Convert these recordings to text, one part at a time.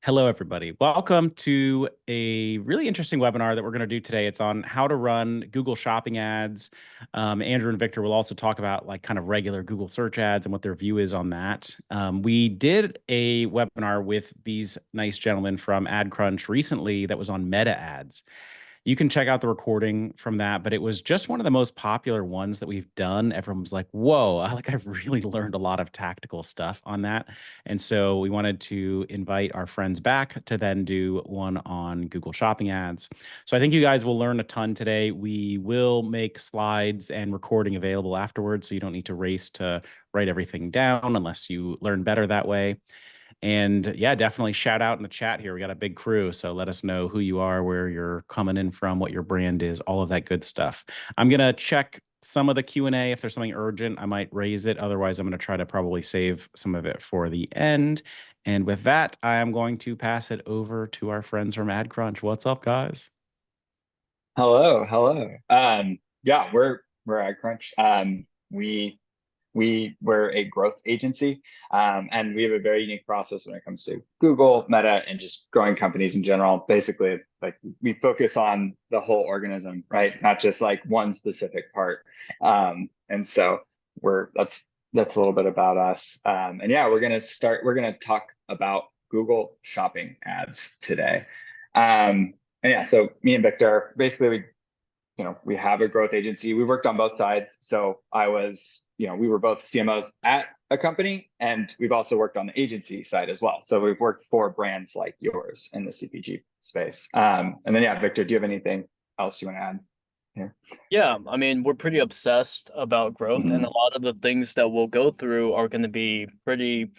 Hello, everybody. Welcome to a really interesting webinar that we're going to do today. It's on how to run Google Shopping ads. Andrew and Victor will also talk about like kind of regular Google search ads and what their view is on that. We did a webinar with these nice gentlemen from AdCrunch recently that was on meta ads. You can check out the recording from that, but it was just one of the most popular ones that we've done. Everyone was like, whoa, I've really learned a lot of tactical stuff on that. And so we wanted to invite our friends back to then do one on Google Shopping ads. So I think you guys will learn a ton today. We will make slides and recording available afterwards, so you don't need to race to write everything down unless you learn better that way. And yeah, definitely shout out in the chat here. We got a big crew, so let us know who you are, where you're coming in from, what your brand is, all of that good stuff. I'm gonna check some of the Q&A. If there's something urgent, I might raise it. Otherwise, I'm gonna try to probably save some of it for the end. And with that, I am going to pass it over to our friends from AdCrunch. What's up, guys? Hello, hello. Yeah, we're AdCrunch. We're a growth agency, and we have a very unique process when it comes to Google, Meta, and just growing companies in general. Basically, like we focus on the whole organism, right? Not just like one specific part. And so that's a little bit about us. And yeah, we're gonna talk about Google Shopping ads today. And yeah, so me and Victor, basically we have a growth agency. We worked on both sides. So we were both CMOs at a company, and we've also worked on the agency side as well. So we've worked for brands like yours in the CPG space. And then yeah, Victor, do you have anything else you want to add here? Yeah, I mean, we're pretty obsessed about growth, and Mhm. a lot of the things that we'll go through are going to be pretty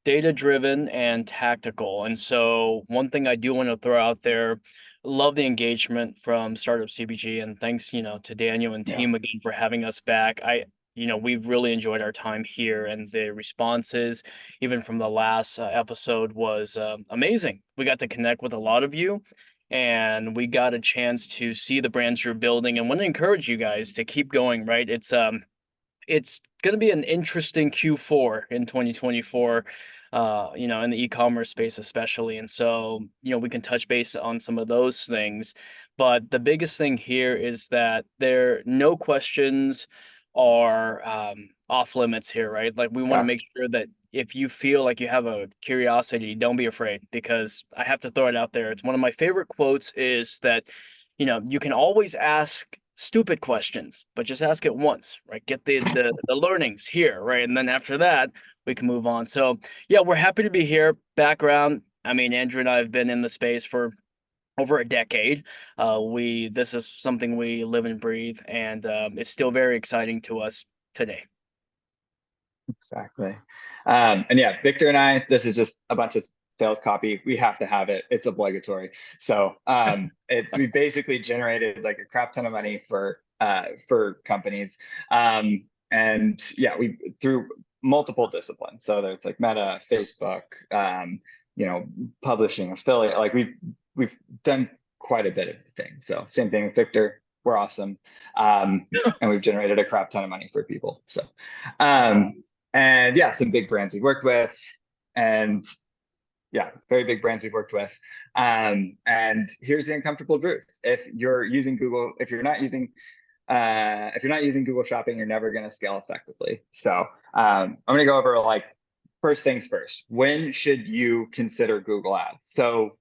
data-driven and tactical. And so, one thing I do want to throw out there, love the engagement from Startup CPG, and thanks, to Daniel and Yeah. team again for having us back. We've really enjoyed our time here, and the responses, even from the last episode, was amazing. We got to connect with a lot of you, and we got a chance to see the brands you're building, and want to encourage you guys to keep going, right? It's going to be an interesting Q4 in 2024, in the e-commerce space especially. And so, we can touch base on some of those things. But the biggest thing here is that no questions are off limits here, right? Like, we want to Yeah. make sure that if you feel like you have a curiosity, don't be afraid, because I have to throw it out there. It's one of my favorite quotes is that, you can always ask stupid questions, but just ask it once, right? Get the learnings here, right? And then after that, we can move on. So yeah, we're happy to be here. Background, I mean, Andrew and I have been in the space for over a decade. We This is something we live and breathe, and it's still very exciting to us today. Exactly. And yeah, Victor and I, this is just a bunch of sales copy. We have to have it. It's obligatory. So we basically generated like a crap ton of money for companies. And yeah, we through multiple disciplines. So there's like Meta, Facebook, publishing, affiliate, like we've done quite a bit of things. So same thing with Victor. We're awesome. And we've generated a crap ton of money for people. So and yeah, some big brands we've worked with, and yeah, very big brands we've worked with. And here's the uncomfortable truth: if you're using Google, if you're not using Google Shopping, you're never going to scale effectively. So I'm going to go over like first things first. When should you consider Google Ads? So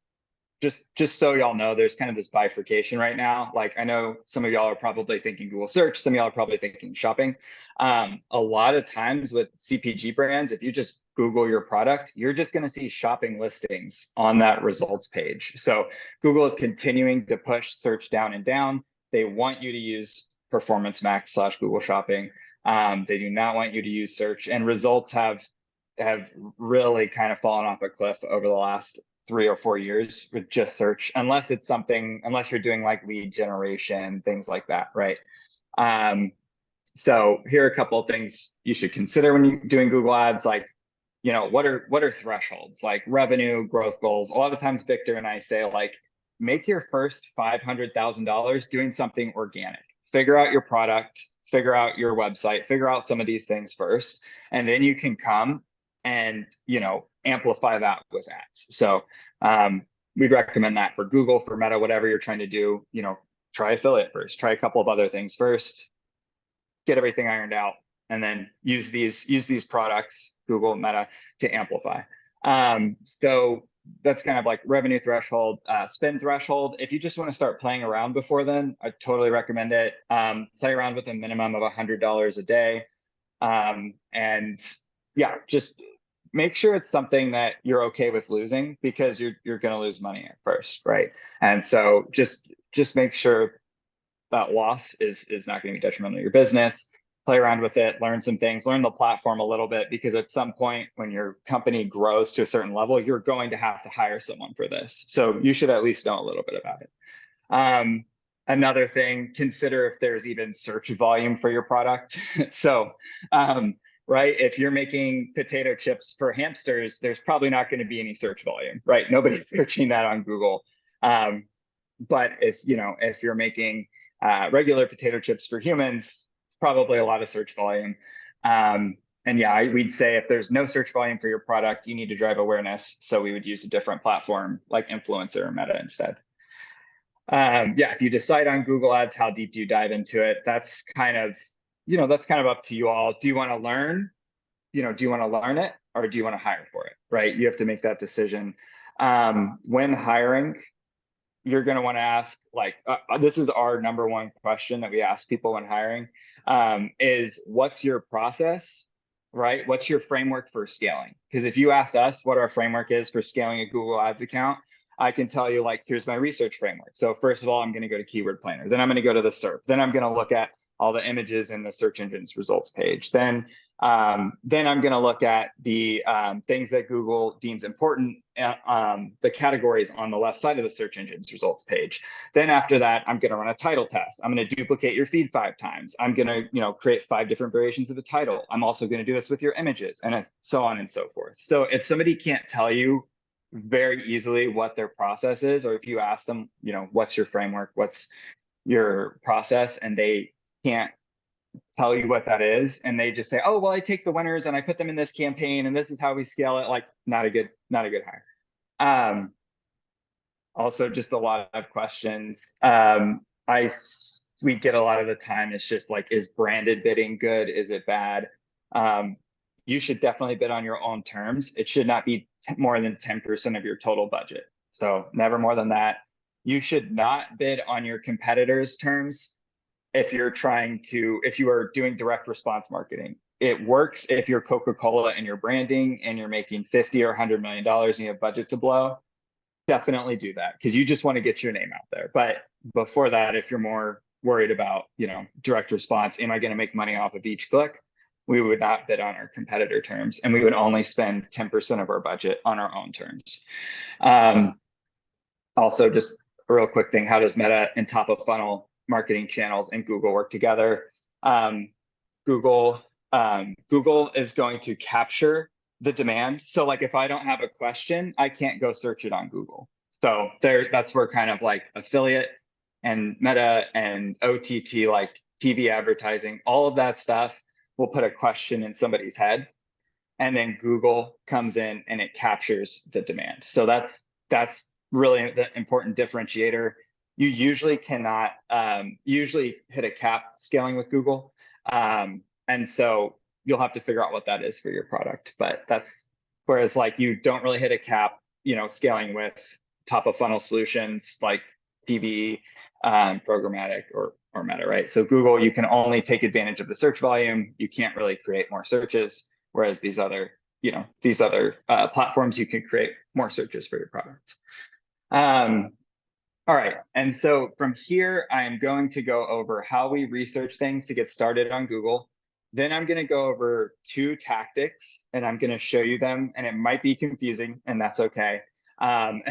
just so y'all know, there's kind of this bifurcation right now. Like I know some of y'all are probably thinking Google search, some of y'all are probably thinking shopping. A lot of times with CPG brands, if you just Google your product, you're just going to see shopping listings on that results page. So Google is continuing to push search down and down. They want you to use Performance Max / Google Shopping. They do not want you to use search, and results have really kind of fallen off a cliff over the last 3 or 4 years with just search, unless you're doing like lead generation, things like that, right? So here are a couple of things you should consider when you're doing Google Ads, like, what are thresholds, like revenue, growth goals. A lot of times Victor and I say, like, make your first $500,000 doing something organic. Figure out your product, figure out your website, figure out some of these things first, and then you can come and, amplify that with ads. So we'd recommend that for Google, for Meta, whatever you're trying to do, try affiliate first, try a couple of other things first, get everything ironed out, and then use these products, Google, Meta, to amplify. So that's kind of like revenue threshold, spend threshold. If you just want to start playing around before then, I totally recommend it. Play around with a minimum of $100 a day. And yeah, just make sure it's something that you're okay with losing, because you're going to lose money at first, right? And so just make sure that loss is not going to be detrimental to your business. Play around with it, learn some things, learn the platform a little bit, because at some point when your company grows to a certain level, you're going to have to hire someone for this. So you should at least know a little bit about it. Another thing, consider if there's even search volume for your product. So, right, if you're making potato chips for hamsters, there's probably not going to be any search volume, right? Nobody's searching that on Google. But if you're making regular potato chips for humans, probably a lot of search volume. And yeah, we'd say if there's no search volume for your product, you need to drive awareness. So we would use a different platform like Influencer or Meta instead. Yeah, if you decide on Google Ads, how deep do you dive into it? That's kind of up to you all. Do you want to learn? Do you want to learn it, or do you want to hire for it? Right? You have to make that decision. When hiring, you're going to want to ask, like, this is our number one question that we ask people when hiring, is what's your process, right? What's your framework for scaling? Because if you asked us what our framework is for scaling a Google Ads account, I can tell you, like, here's my research framework. So first of all, I'm going to go to Keyword Planner. Then I'm going to go to the SERP. Then I'm going to look at all the images in the search engine's results page. Then I'm going to look at the things that Google deems important, the categories on the left side of the search engine's results page. Then after that, I'm going to run a title test. I'm going to duplicate your feed 5 times. I'm going to create 5 different variations of the title. I'm also going to do this with your images, and so on and so forth. So if somebody can't tell you very easily what their process is, or if you ask them, what's your framework, what's your process, and they can't tell you what that is, and they just say, oh, well, I take the winners and I put them in this campaign and this is how we scale it, like, not a good hire. Also, just a lot of questions we get a lot of the time. It's just like, is branded bidding good? Is it bad? You should definitely bid on your own terms. It should not be more than 10% of your total budget. So never more than that. You should not bid on your competitors' terms if you are doing direct response marketing. It works if you're Coca-Cola and you're branding and you're making $50 or $100 million and you have budget to blow. Definitely do that, because you just want to get your name out there. But before that, if you're more worried about, direct response, am I going to make money off of each click? We would not bid on our competitor terms, and we would only spend 10% of our budget on our own terms. Also, just a real quick thing, how does Meta and top of funnel marketing channels and Google work together? Google is going to capture the demand. So like, if I don't have a question, I can't go search it on Google. So that's where kind of like affiliate and Meta and OTT, like TV advertising, all of that stuff will put a question in somebody's head, and then Google comes in and it captures the demand. So that's really the important differentiator. You usually cannot usually hit a cap scaling with Google. And so you'll have to figure out what that is for your product. But that's whereas, like, you don't really hit a cap, scaling with top of funnel solutions like TV, programmatic, or Meta, right? So Google, you can only take advantage of the search volume. You can't really create more searches. Whereas these other platforms, you can create more searches for your product. All right, and so from here, I am going to go over how we research things to get started on Google. Then I'm going to go over 2 tactics, and I'm going to show you them, and it might be confusing, and that's okay. And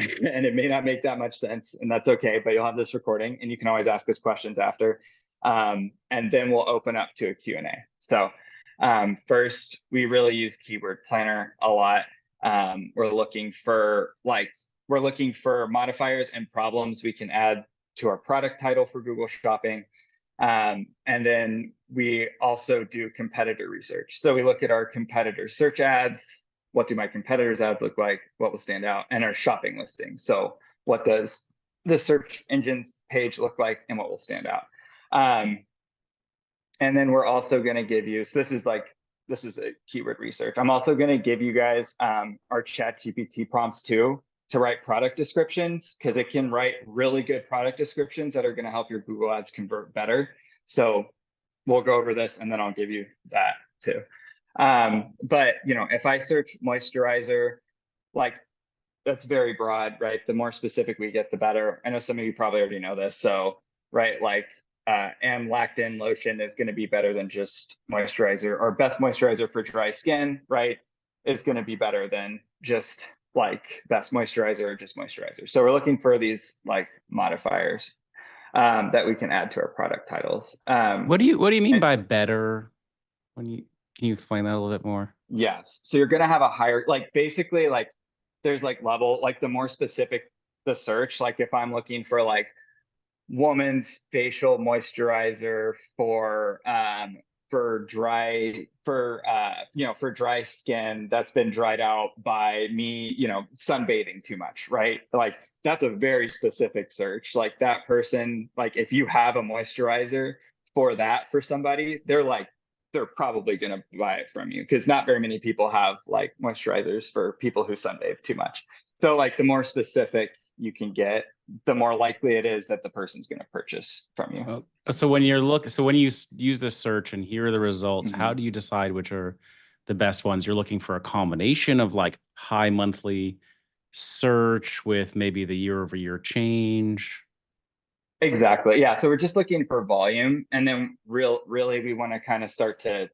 it may not make that much sense, and that's okay, but you'll have this recording, and you can always ask us questions after. And then we'll open up to a Q&A. So first, we really use Keyword Planner a lot. We're looking for modifiers and problems we can add to our product title for Google Shopping. And then we also do competitor research. So we look at our competitor search ads, what do my competitors' ads look like? What will stand out? And our shopping listings. So what does the search engines page look like and what will stand out? And then we're also going to give you, so this is a keyword research. I'm also going to give you guys our ChatGPT prompts too, to write product descriptions, because it can write really good product descriptions that are going to help your Google ads convert better. So we'll go over this and then I'll give you that too. But if I search moisturizer, like that's very broad, right? The more specific we get, the better. I know some of you probably already know this. So, right, like lactin lotion is going to be better than just moisturizer, or best moisturizer for dry skin, right? Is going to be better than just like best moisturizer or just moisturizer. So we're looking for these like modifiers that we can add to our product titles. What do you mean by better? Can you explain that a little bit more? Yes. So you're going to have a higher, like basically like there's like level, like the more specific the search, like if I'm looking for like woman's facial moisturizer for dry skin that's been dried out by me sunbathing too much, right? Like that's a very specific search. Like that person, like if you have a moisturizer for that for somebody, they're probably going to buy it from you, because not very many people have like moisturizers for people who sunbathe too much. So like the more specific you can get, the more likely it is that the person's going to purchase from you. So when you use this search and here are the results, how do you decide which are the best ones? You're looking for a combination of like high monthly search with maybe the year-over-year change. Exactly. Yeah. So we're just looking for volume, and then really we want to kind of start to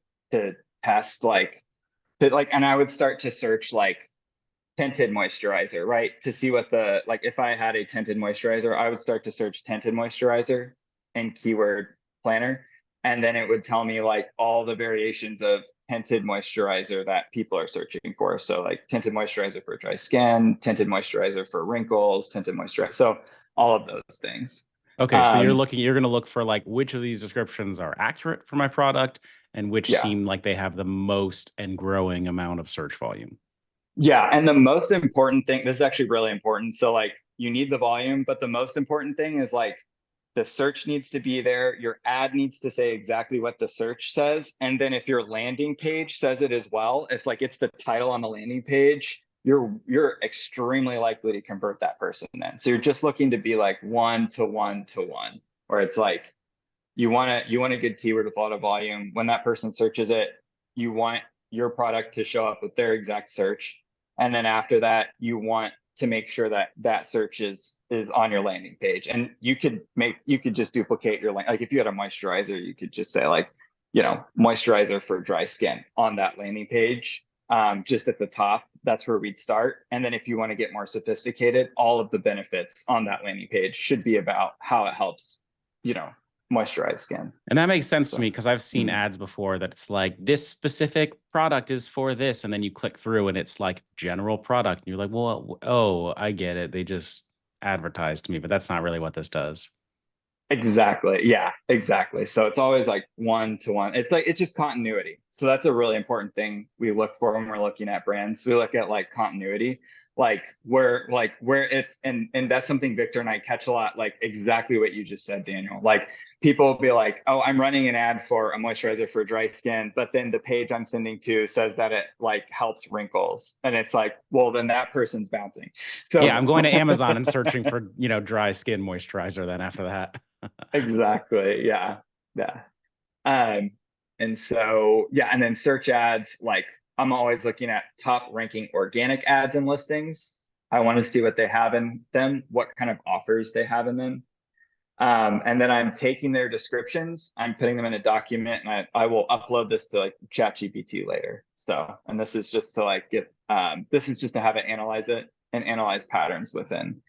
test and I would start to search like tinted moisturizer, right? To see what if I had a tinted moisturizer, I would start to search tinted moisturizer in keyword planner. And then it would tell me like all the variations of tinted moisturizer that people are searching for. So like tinted moisturizer for dry skin, tinted moisturizer for wrinkles, tinted moisturizer. So all of those things. Okay, so you're going to look for like which of these descriptions are accurate for my product and which seem like they have the most and growing amount of search volume. Yeah, and the most important thing, this is actually really important. So like you need the volume, but the most important thing is like the search needs to be there. Your ad needs to say exactly what the search says. And then if your landing page says it as well, if like it's the title on the landing page, you're extremely likely to convert that person then. So you're just looking to be like 1-to-1-to-1, where it's like you want a good keyword with a lot of volume. When that person searches it, you want your product to show up with their exact search. And then after that, you want to make sure that that search is on your landing page. And you could just duplicate your link. Like if you had a moisturizer, you could just say like, moisturizer for dry skin on that landing page, just at the top. That's where we'd start. And then if you want to get more sophisticated, all of the benefits on that landing page should be about how it helps, moisturized skin. And that makes sense to me, because I've seen ads before that it's like this specific product is for this, and then you click through and it's like general product and you're like, well, oh, I get it, they just advertised to me, but that's not really what this does. Exactly. Yeah, exactly. So it's always like 1-to-1. It's just continuity. So that's a really important thing we look for when we're looking at brands. We look at like continuity, where if and that's something Victor and I catch a lot, like exactly what you just said, Daniel. Like people will be like, oh, I'm running an ad for a moisturizer for dry skin, but then the page I'm sending to says that it like helps wrinkles. And it's like, well, then that person's bouncing. So yeah, I'm going to Amazon and searching for, dry skin moisturizer then after that. Exactly. Yeah. Yeah. And so, yeah. And then search ads, like I'm always looking at top ranking organic ads and listings. I want to see what they have in them, what kind of offers they have in them. And then I'm taking their descriptions, I'm putting them in a document, and I will upload this to like ChatGPT later. So, and this is just to like this is just to have it and analyze patterns within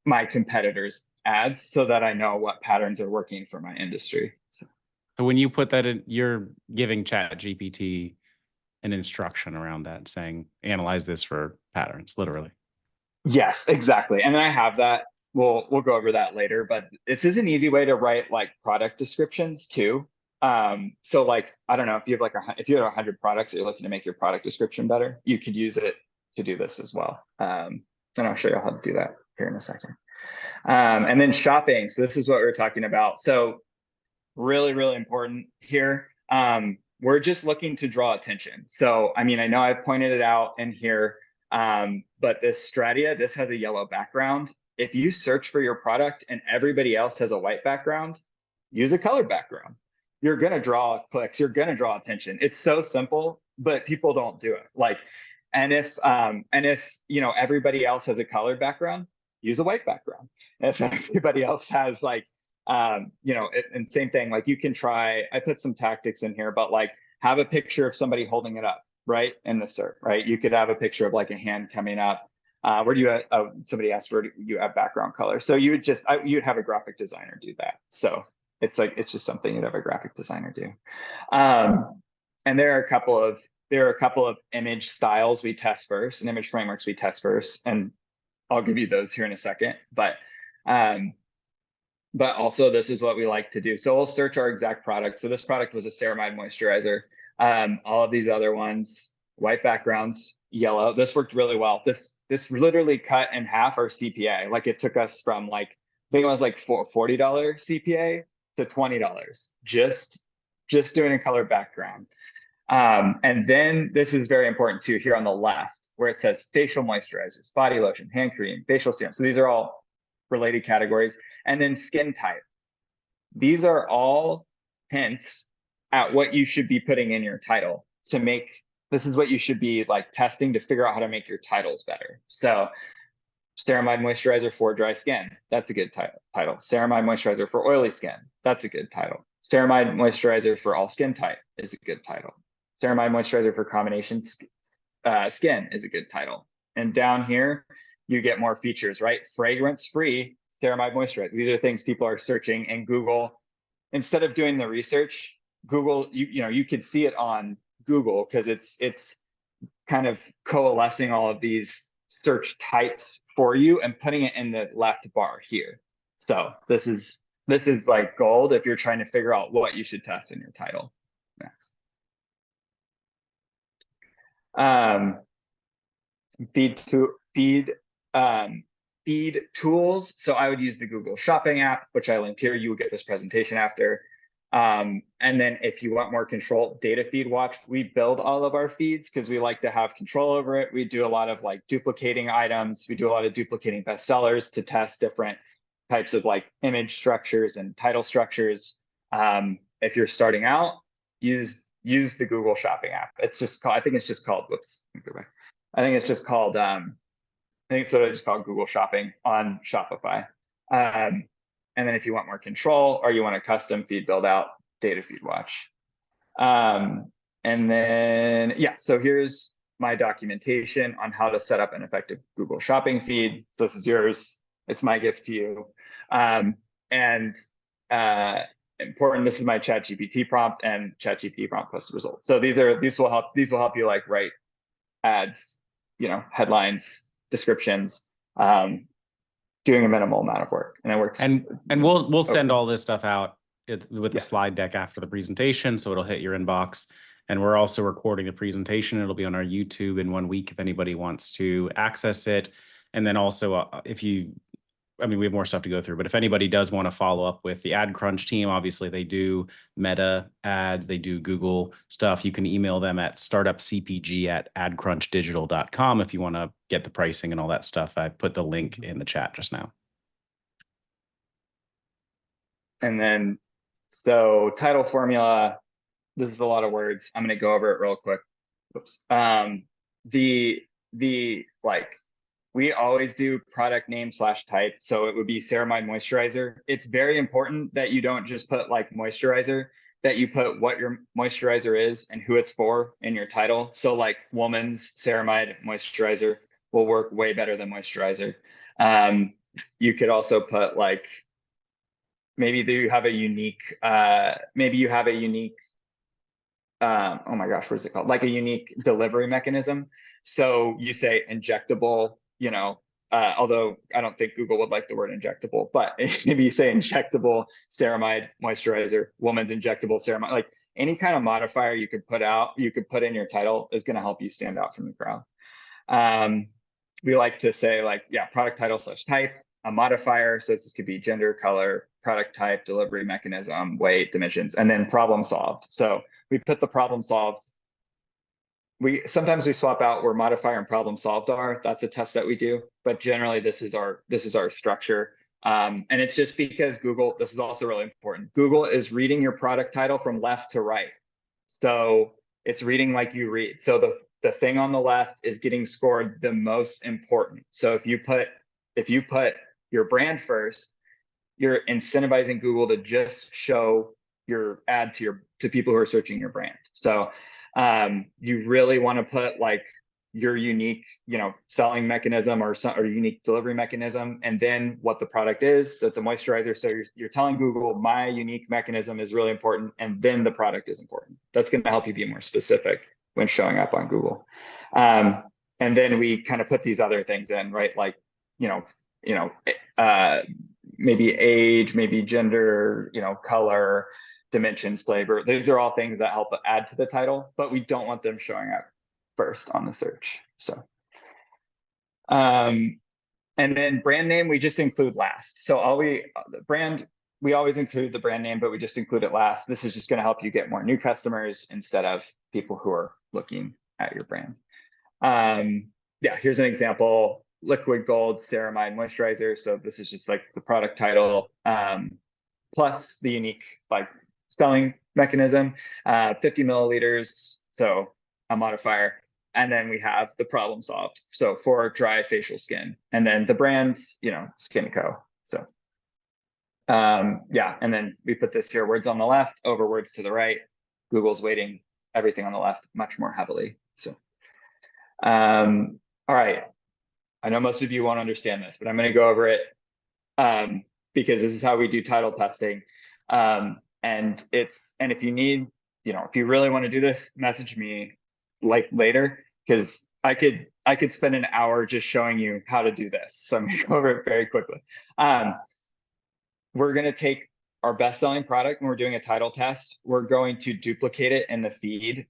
my competitors' ads, so that I know what patterns are working for my industry. So when you put that in, you're giving ChatGPT an instruction around that, saying, analyze this for patterns, literally. Yes, exactly. And then I have that. We'll go over that later, but this is an easy way to write like product descriptions too. So like, I don't know, if you have like if you have 100 products that you're looking to make your product description better, you could use it to do this as well. And I'll show you how to do that here in a second. And then shopping. So this is what we're talking about. So really, really important here. We're just looking to draw attention. So, I mean, I know I've pointed it out in here, but this Stratia, this has a yellow background. If you search for your product and everybody else has a white background, use a color background. You're going to draw clicks. You're going to draw attention. It's so simple, but people don't do it. Like, and if you know, everybody else has a colored background, use a white background. If everybody else has like, you know, and same thing, like you can try, I put some tactics in here, but like have a picture of somebody holding it up, right? In the SERP, right? You could have a picture of like a hand coming up. Where do you, somebody asked, where do you have background color? So you would just, you'd have a graphic designer do that. So it's like, it's just something you'd have a graphic designer do. And there are a couple of image styles we test first, and image frameworks we test first. And I'll give you those here in a second, but also this is what we like to do. So we'll search our exact product. So this product was a ceramide moisturizer. All of these other ones, white backgrounds, yellow. This worked really well. This literally cut in half our CPA. Like it took us from like, I think it was like $40 CPA to $20, just doing a color background. And then this is very important too, here on the left, where it says facial moisturizers, body lotion, hand cream, facial serum. So these are all related categories. And then skin type. These are all hints at what you should be putting in your title to make, this is what you should be like testing to figure out how to make your titles better. So ceramide moisturizer for dry skin, that's a good title. Ceramide moisturizer for oily skin, that's a good title. Ceramide moisturizer for all skin type is a good title. Ceramide moisturizer for combination skin is a good title. And down here, you get more features, right? Fragrance-free ceramide moisturizer. These are things people are searching in Google. Instead of doing the research, Google, you know, you could see it on Google because it's kind of coalescing all of these search types for you and putting it in the left bar here. So this is like gold if you're trying to figure out what you should test in your title. Next. Feed tools. So I would use the Google Shopping app, which I linked here. You will get this presentation after. And then if you want more control, Data Feed Watch, we build all of our feeds because we like to have control over it. We do a lot of like duplicating items. We do a lot of duplicating bestsellers to test different types of like image structures and title structures. If you're starting out, use the Google Shopping app. It's just called, I think it's just called, whoops, let me go back. I think it's just called, I think it's just called Google Shopping on Shopify. And then if you want more control or you want a custom feed build out, Data Feed Watch. And then, yeah, so here's my documentation on how to set up an effective Google Shopping feed. So this is yours. It's my gift to you. Important, this is my ChatGPT prompt, and ChatGPT prompt posted results. So these will help you like write ads, you know, headlines, descriptions, doing a minimal amount of work, and it works. And we'll send all this stuff out with the slide deck after the presentation, so it'll hit your inbox. And we're also recording the presentation. It'll be on our YouTube in 1 week if anybody wants to access it. And then also, I mean, we have more stuff to go through, but if anybody does want to follow up with the AdCrunch team, obviously they do Meta ads, they do Google stuff. You can email them at startupcpg@adcrunchdigital.com if you want to get the pricing and all that stuff. I put the link in the chat just now. And then, so title formula, this is a lot of words. I'm going to go over it real quick. Oops. We always do product name / type. So it would be ceramide moisturizer. It's very important that you don't just put like moisturizer, that you put what your moisturizer is and who it's for in your title. So like woman's ceramide moisturizer will work way better than moisturizer. You could also put like, maybe you have a unique, oh my gosh, what is it called? Like a unique delivery mechanism. So you say injectable, you know, although I don't think Google would like the word injectable, but if you say injectable ceramide moisturizer, woman's injectable ceramide, like any kind of modifier you could put in your title is going to help you stand out from the crowd. We like to say like, yeah, product title / type, a modifier. So this could be gender, color, product type, delivery mechanism, weight, dimensions, and then problem solved. So we put the problem solved. Sometimes we swap out where modifier and problem solved are. That's a test that we do, but generally this is our structure. And it's just because Google, this is also really important. Google is reading your product title from left to right. So it's reading like you read. So the thing on the left is getting scored the most important. So if you put your brand first, you're incentivizing Google to just show your ad to people who are searching your brand. So you really want to put like your unique, selling mechanism or unique delivery mechanism, and then what the product is. So it's a moisturizer. So you're telling Google my unique mechanism is really important, and then the product is important. That's going to help you be more specific when showing up on Google. And then we kind of put these other things in, right? Like, maybe age, maybe gender, color, dimensions, flavor. These are all things that help add to the title, but we don't want them showing up first on the search. So, and then brand name, we just include last. So we always include the brand name, but we just include it last. This is just going to help you get more new customers instead of people who are looking at your brand. Yeah, here's an example: liquid gold ceramide moisturizer. So this is just like the product title plus the unique like selling mechanism, 50 milliliters, so a modifier. And then we have the problem solved, so for dry facial skin, and then the brand, Skin Co. So yeah, and then we put this here: words on the left over words to the right. Google's weighting everything on the left much more heavily. So all right, I know most of you won't understand this, but I'm going to go over it because this is how we do title testing. And if you need, if you really want to do this, message me like later, because I could spend an hour just showing you how to do this. So I'm going to go over it very quickly. We're going to take our best-selling product when we're doing a title test. We're going to duplicate it in the feed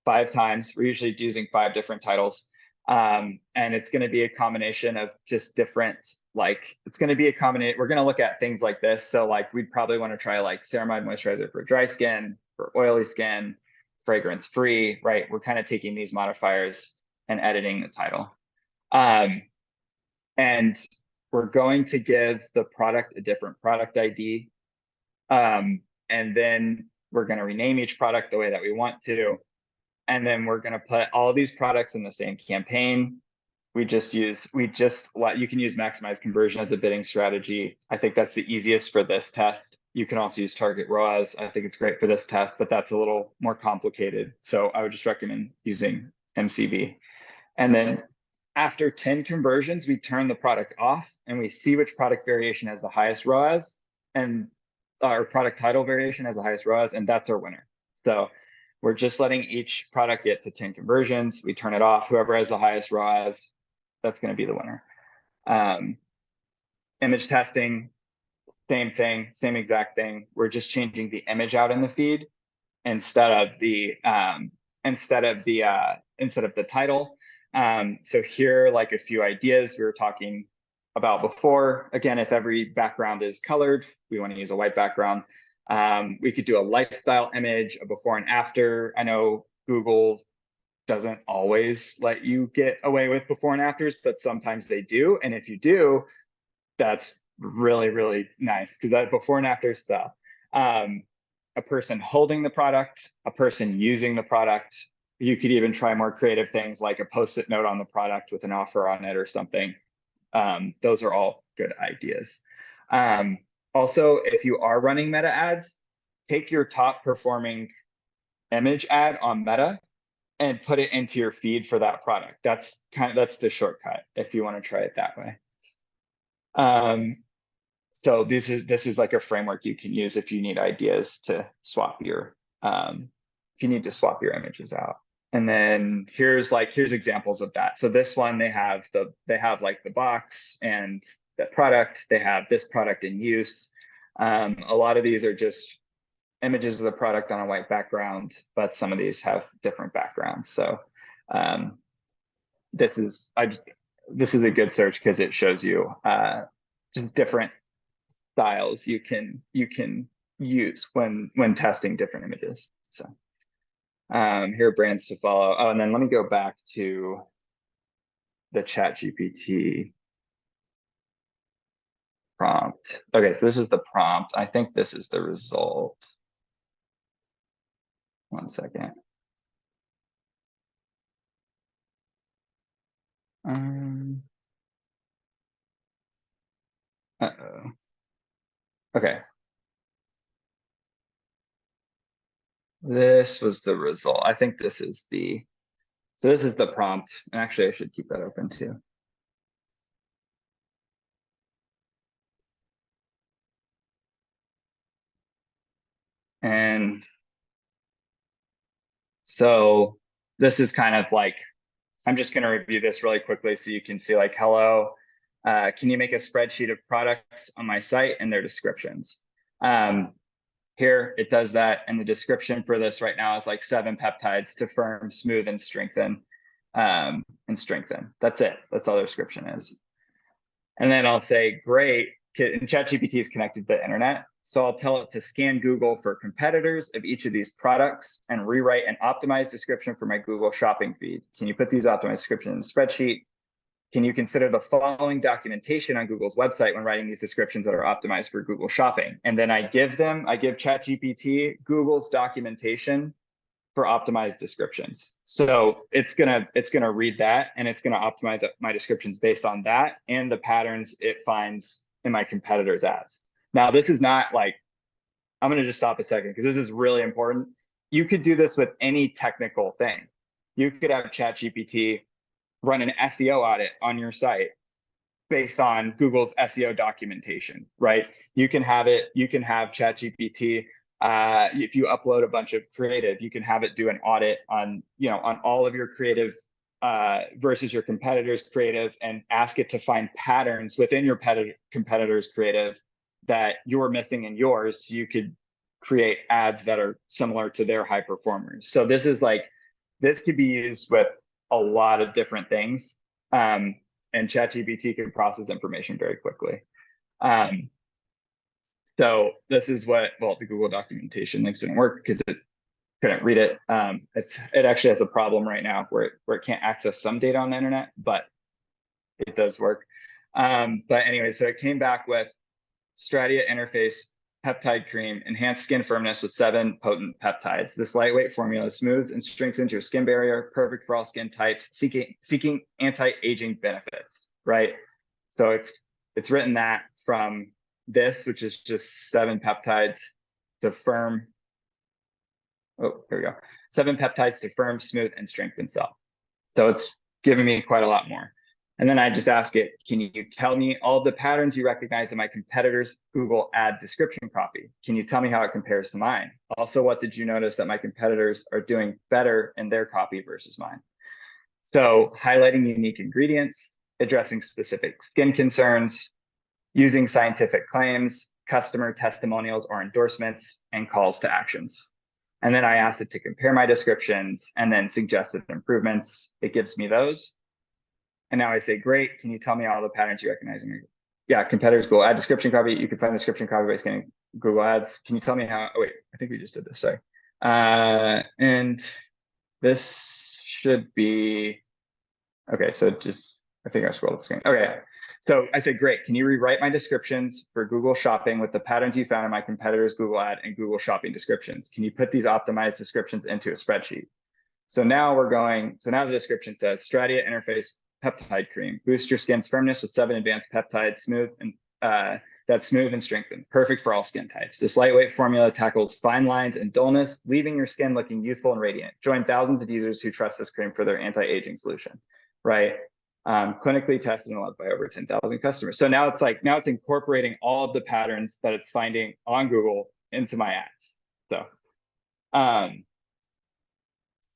5 times. We're usually using 5 different titles. And it's going to be a combination of just different, we're going to look at things like this. So like, we'd probably want to try like ceramide moisturizer for dry skin, for oily skin, fragrance free, right? We're kind of taking these modifiers and editing the title. And we're going to give the product a different product ID. And then we're going to rename each product the way that we want to. And then we're going to put all these products in the same campaign. You can use maximize conversion as a bidding strategy. I think that's the easiest for this test. You can also use target ROAS. I think it's great for this test, but that's a little more complicated. So I would just recommend using MCV. And then after 10 conversions, we turn the product off and we see which product variation has the highest ROAS, and our product title variation has the highest ROAS, and that's our winner. So we're just letting each product get to 10 conversions. We turn it off. Whoever has the highest ROAS, that's going to be the winner. Image testing, same thing, same exact thing. We're just changing the image out in the feed instead of the title. So here, like a few ideas we were talking about before. Again, if every background is colored, we want to use a white background. We could do a lifestyle image, a before and after. I know Google doesn't always let you get away with before and afters, but sometimes they do. And if you do, that's really, really nice, because that before and after stuff. A person holding the product, a person using the product. You could even try more creative things like a post-it note on the product with an offer on it or something. Those are all good ideas. Also, if you are running meta ads, take your top performing image ad on Meta and put it into your feed for that product. That's the shortcut if you want to try it that way. So this is like a framework you can use if you need ideas to swap your if you need to swap your images out. And then here's examples of that. So this one, they have like the box and the product. They have this product in use. A lot of these are just images of the product on a white background, but some of these have different backgrounds. So this is a good search because it shows you just different styles you can use when testing different images. So here are brands to follow. Oh, and then let me go back to the ChatGPT prompt. Okay, so this is the prompt. I think this is the result. One second. Uh-oh. Okay. This was the result. I think this is the, so this is the prompt. And actually, I should keep that open too. And so this is kind of like, I'm just going to review this really quickly so you can see like, hello, can you make a spreadsheet of products on my site and their descriptions? Here it does that. And the description for this right now is like 7 peptides to firm, smooth, and strengthen. That's it. That's all the description is. And then I'll say, great. And ChatGPT is connected to the internet. So I'll tell it to scan Google for competitors of each of these products and rewrite an optimized description for my Google shopping feed. Can you put these optimized descriptions in a spreadsheet? Can you consider the following documentation on Google's website when writing these descriptions that are optimized for Google shopping? And then I give ChatGPT Google's documentation for optimized descriptions. So it's gonna read that and it's gonna optimize my descriptions based on that and the patterns it finds in my competitors' ads. Now, this is not like, I'm gonna just stop a second because this is really important. You could do this with any technical thing. You could have ChatGPT run an SEO audit on your site based on Google's SEO documentation, right? You can have ChatGPT, if you upload a bunch of creative, you can have it do an audit on all of your creative versus your competitors' creative and ask it to find patterns within your competitors' creative that you're missing in yours, so you could create ads that are similar to their high performers. So this could be used with a lot of different things. And ChatGPT can process information very quickly. So this is the Google documentation links didn't work because it couldn't read it. It actually has a problem right now where it can't access some data on the internet, but it does work. But anyway, so it came back with Stratia interface peptide cream, enhanced skin firmness with 7 potent peptides. This lightweight formula smooths and strengthens your skin barrier, perfect for all skin types, seeking anti-aging benefits, right? So it's written that from this, which is just 7 peptides to firm. Oh, here we go. 7 peptides to firm, smooth, and strengthen cell. So it's giving me quite a lot more. And then I just ask it, can you tell me all the patterns you recognize in my competitors' Google ad description copy? Can you tell me how it compares to mine? Also, what did you notice that my competitors are doing better in their copy versus mine? So highlighting unique ingredients, addressing specific skin concerns, using scientific claims, customer testimonials or endorsements, and calls to actions. And then I ask it to compare my descriptions and then suggested improvements. It gives me those. And now I say, great, can you tell me all the patterns you recognize in your, competitors Google ad description copy. You can find the description copy by scanning Google ads. Can you tell me how, oh wait, I think we just did this, sorry. And this should be, okay, so I think I scrolled the screen. Okay, so I said, great, can you rewrite my descriptions for Google Shopping with the patterns you found in my competitors' Google ad and Google Shopping descriptions? Can you put these optimized descriptions into a spreadsheet? So now now the description says, Stratia interface peptide cream, boost your skin's firmness with 7 advanced peptides, that's smooth and strengthened, perfect for all skin types. This lightweight formula tackles fine lines and dullness, leaving your skin looking youthful and radiant. Join thousands of users who trust this cream for their anti-aging solution, right? Clinically tested and loved by over 10,000 customers. So now it's incorporating all of the patterns that it's finding on Google into my ads. So,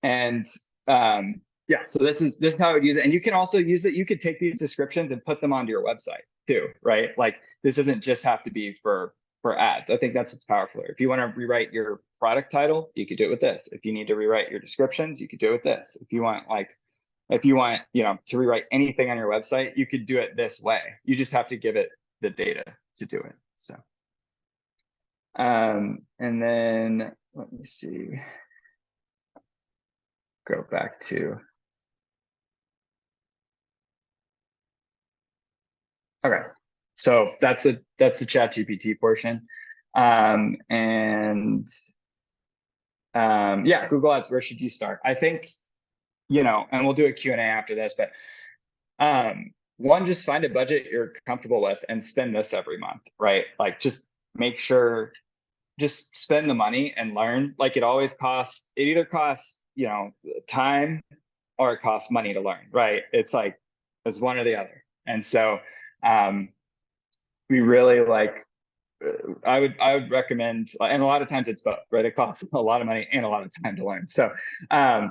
and Yeah, so this is how I would use it. And you can also use it. You could take these descriptions and put them onto your website too, right? Like this doesn't just have to be for ads. I think that's what's powerful. If you want to rewrite your product title, you could do it with this. If you need to rewrite your descriptions, you could do it with this. If you want to rewrite anything on your website, you could do it this way. You just have to give it the data to do it. So, and then let me see. Go back to. Okay, so that's the ChatGPT portion, and yeah, Google Ads. Where should you start? I think, and we'll do a Q&A after this, but one, just find a budget you're comfortable with and spend this every month, right? Like just make sure, just spend the money and learn. Like it either costs, time or it costs money to learn, right? It's like, it's one or the other. And so we really I would recommend, and a lot of times it's both, right? It costs a lot of money and a lot of time to learn. So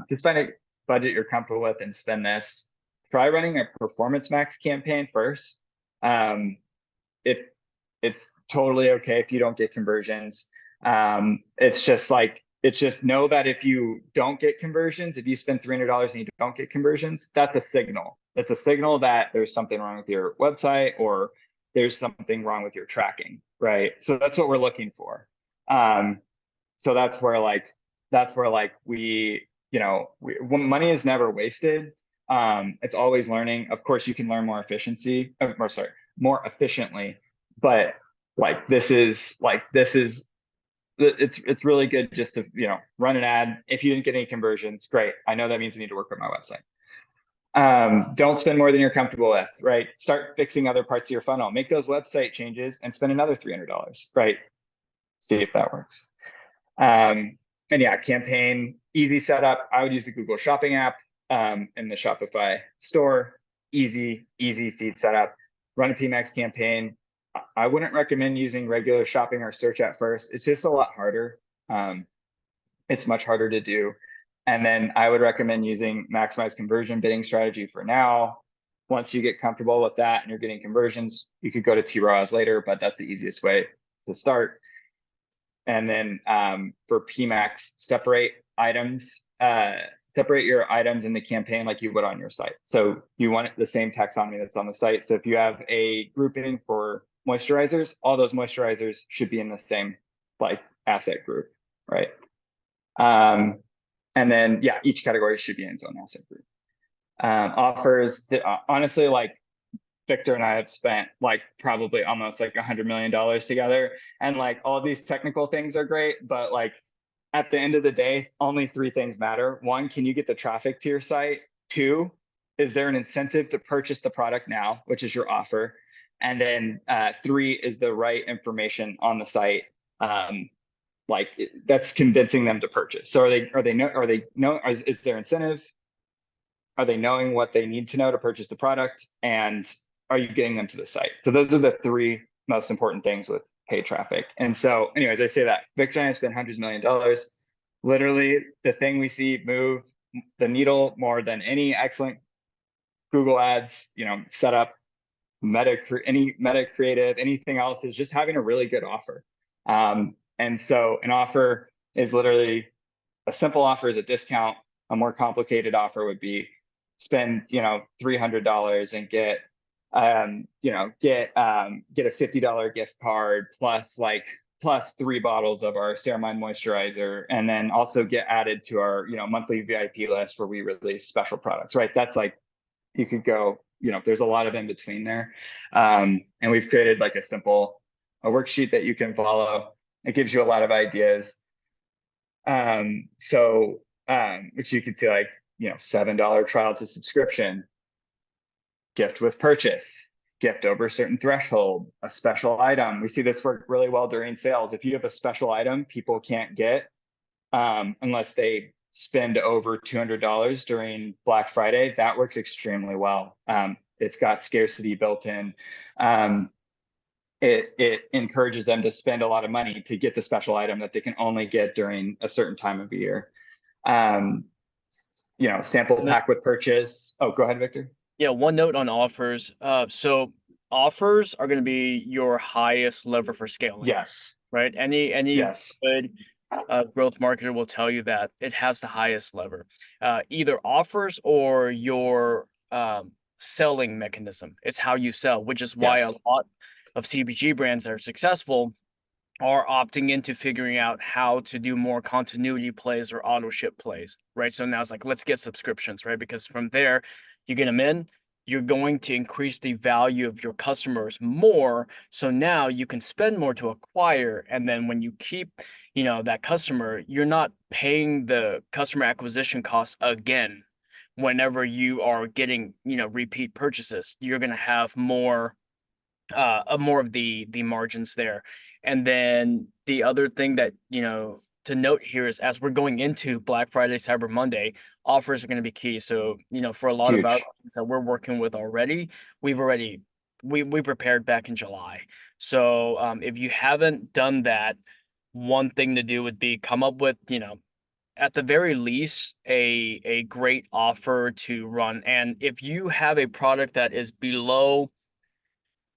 just find a budget you're comfortable with and spend this. Try running a performance max campaign first. If it's totally okay if you don't get conversions. It's just know that if you don't get conversions, if you spend $300 and you don't get conversions, that's a signal. It's a signal that there's something wrong with your website or there's something wrong with your tracking, right? So that's what we're looking for. So that's where money is never wasted. It's always learning. Of course, you can learn more efficiently, but it's really good just to run an ad. If you didn't get any conversions, great. I know that means I need to work with my website. Don't spend more than you're comfortable with, right? Start fixing other parts of your funnel. Make those website changes and spend another $300, right? See if that works. And yeah, campaign, easy setup. I would use the Google Shopping app in the Shopify store. Easy feed setup. Run a PMax campaign. I wouldn't recommend using regular shopping or search at first. It's just a lot harder. It's much harder to do. And then I would recommend using maximize conversion bidding strategy for now. Once you get comfortable with that and you're getting conversions, you could go to TROAS later, but that's the easiest way to start. And then for PMax, separate your items in the campaign like you would on your site. So you want the same taxonomy that's on the site. So if you have a grouping for moisturizers, all those moisturizers should be in the same asset group, right? And then yeah, each category should be in its own asset group. Offers, honestly, Victor and I have spent probably almost $100 million together, and all these technical things are great, but at the end of the day, only three things matter. One, can you get the traffic to your site? Two, is there an incentive to purchase the product now, which is your offer? And then three, is the right information on the site that's convincing them to purchase? So is there incentive? Are they knowing what they need to know to purchase the product? And are you getting them to the site? So those are the three most important things with paid traffic. And so anyways, I say that Victor and I spend hundreds of $millions. Literally the thing we see move the needle more than any excellent Google ads, setup, any meta creative, anything else, is just having a really good offer. And so an offer is literally, a simple offer is a discount. A more complicated offer would be spend $300 and get a $50 gift card plus 3 bottles of our Ceramide moisturizer, and then also get added to our monthly VIP list where we release special products, right? That's you could go, there's a lot of in between there. And we've created a worksheet that you can follow. It gives you a lot of ideas. Which you could see $7 trial to subscription, gift with purchase, gift over a certain threshold, a special item. We see this work really well during sales. If you have a special item people can't get unless they spend over $200 during Black Friday, that works extremely well. It's got scarcity built in. It encourages them to spend a lot of money to get the special item that they can only get during a certain time of the year. sample pack with purchase. Oh, go ahead, Victor. Yeah, one note on offers. So offers are going to be your highest lever for scaling. Yes. Right? Any Yes. good growth marketer will tell you that it has the highest lever. Either offers or your selling mechanism. It's how you sell, which is why a Yes. lot of CPG brands that are successful are opting into figuring out how to do more continuity plays or auto ship plays, right? So now it's like, let's get subscriptions, right? Because from there, you get them in, you're going to increase the value of your customers more. So now you can spend more to acquire. And then when you keep, that customer, you're not paying the customer acquisition costs again. Whenever you are getting, repeat purchases, you're going to have more of the margins there. And then the other thing that, to note here is as we're going into Black Friday, Cyber Monday, offers are going to be key. So, for a lot of our Huge. clients that we're working with already, we prepared back in July. So if you haven't done that, one thing to do would be come up with, at the very least, a great offer to run. And if you have a product that is below,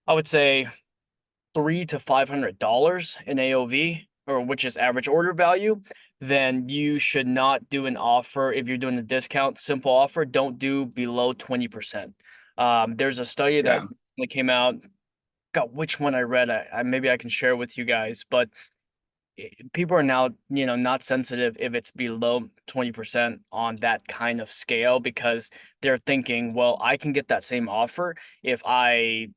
I would say, $300 to $500 in AOV, or which is average order value, then you should not do an offer. If you're doing a discount, simple offer, don't do below 20%. There's a study that came out. God, which one I read? Maybe I can share with you guys, but people are now, not sensitive if it's below 20% on that kind of scale, because they're thinking, well, I can get that same offer if I